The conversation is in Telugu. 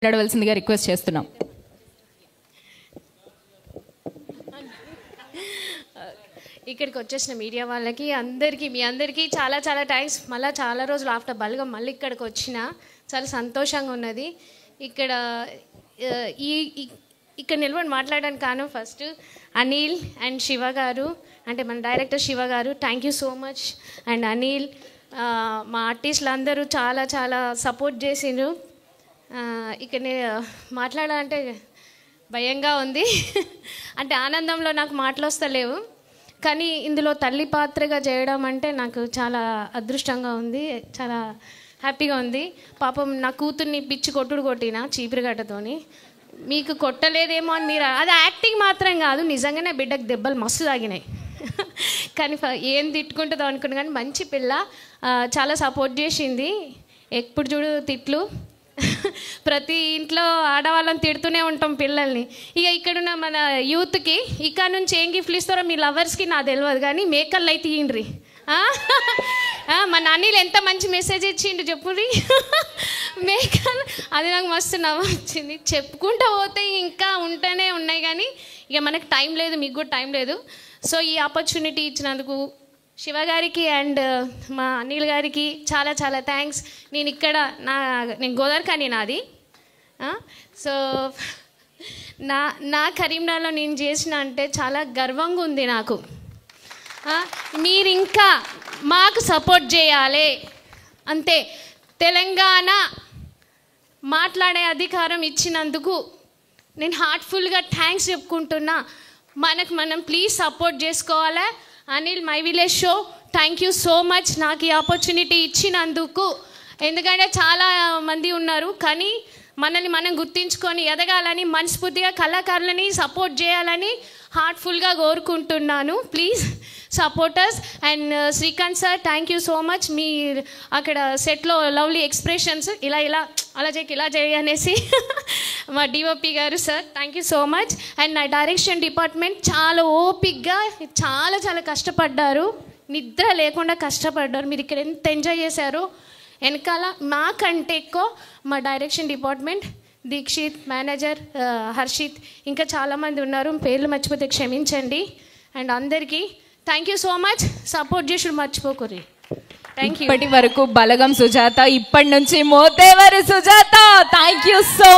మాట్లాడవలసిందిగా రిక్వెస్ట్ చేస్తున్నాం. ఇక్కడికి వచ్చేసిన మీడియా వాళ్ళకి మీ అందరికీ చాలా చాలా థ్యాంక్స్. మళ్ళీ చాలా రోజులు ఆఫ్టర్ బల్గం మళ్ళీ ఇక్కడికి వచ్చిన చాలా సంతోషంగా ఉన్నది. ఇక్కడ నిలబడి మాట్లాడడానికి కాను ఫస్ట్ అనిల్ అండ్ శివ గారు, అంటే మన డైరెక్టర్ శివ గారు, thank you so much. And Anil, మా ఆర్టిస్టులు అందరూ చాలా చాలా సపోర్ట్ చేసిండ్రు. ఇక్కడ మాట్లాడాలంటే భయంగా ఉంది, అంటే ఆనందంలో నాకు మాటలు వస్తలేవు. కానీ ఇందులో తల్లి పాత్రగా చేయడం అంటే నాకు చాలా అదృష్టంగా ఉంది, చాలా హ్యాపీగా ఉంది. పాపం నా కూతుర్ని పిచ్చి కొట్టిన చీపురుగడ్డతోని. మీకు కొట్టలేదేమో అని మీరు, అది యాక్టింగ్ మాత్రం కాదు, నిజంగానే బిడ్డకు దెబ్బలు మస్తు తాగినాయి. కానీ ఏం తిట్టుకుంటుందో అనుకున్నా, కానీ మంచి పిల్ల, చాలా సపోర్ట్ చేసింది. ఎప్పుడు చూడు తిట్లు, ప్రతి ఇంట్లో ఆడవాళ్ళని తిడుతూనే ఉంటాం పిల్లల్ని. ఇక ఇక్కడున్న మన యూత్కి ఇక్కడ నుంచి ఏం గిఫ్ట్లు ఇస్తారో మీ లవర్స్కి నాకు తెలియదు, కానీ మేకళ్ళు అయితే ఇయ్యండ్రి. మన అనిల్ ఎంత మంచి మెసేజ్ ఇచ్చిండు చెప్పుర్రి. మేకలు, అది నాకు మస్తు నవ్వు వచ్చింది. చెప్పుకుంటూ పోతే ఇంకా ఉంటూనే ఉన్నాయి, కానీ ఇక మనకు టైం లేదు, మీకు కూడా టైం లేదు. సో ఈ ఆపర్చునిటీ ఇచ్చినందుకు శివ గారికి అండ్ మా అనిల్ గారికి చాలా చాలా థ్యాంక్స్. నేను గోదావరిఖని నాది. సో నా కరీంనగర్లో నేను చేసిన అంటే చాలా గర్వంగా ఉంది నాకు. మీరు ఇంకా మాకు సపోర్ట్ చేయాలి అంతే. తెలంగాణ మాట్లాడే అధికారం ఇచ్చినందుకు నేను హార్ట్ఫుల్గా థ్యాంక్స్ చెప్పుకుంటున్నా. మనం ప్లీజ్ సపోర్ట్ చేసుకోవాలి. Anil, my village show, thank you so much నాకు ఈ ఆపర్చునిటీ ఇచ్చినందుకు. ఎందుకంటే చాలా మంది ఉన్నారు, కానీ మనల్ని మనం గుర్తించుకొని ఎదగాలని, మనస్ఫూర్తిగా కళాకారులని సపోర్ట్ చేయాలని హార్ట్ఫుల్గా కోరుకుంటున్నాను. Please supporters. And Srikanth sir, thank you so much. మీ అక్కడ సెట్లో లవ్లీ ఎక్స్ప్రెషన్స్, ఇలా చేయి అనేసి మా డిఓపి గారు sir, thank you so much. And నా డైరెక్షన్ డిపార్ట్మెంట్ చాలా ఓపిక్గా చాలా చాలా కష్టపడ్డారు, నిద్ర లేకుండా కష్టపడ్డారు. మీరు ఇక్కడ ఎంత ఎంజాయ్ చేశారో వెనకాల మాకంటే ఎక్కువ మా direction department, Dikshit, manager Harshit, ఇంకా చాలామంది ఉన్నారు, పేర్లు మర్చిపోతే క్షమించండి. అండ్ అందరికీ thank you so much. Support చేసుడు మర్చిపోకూరి. Thank you. ఇప్పటి వరకు బలగం సుజాత, ఇప్పటి నుంచి మోతేవరు సుజాత. Thank you so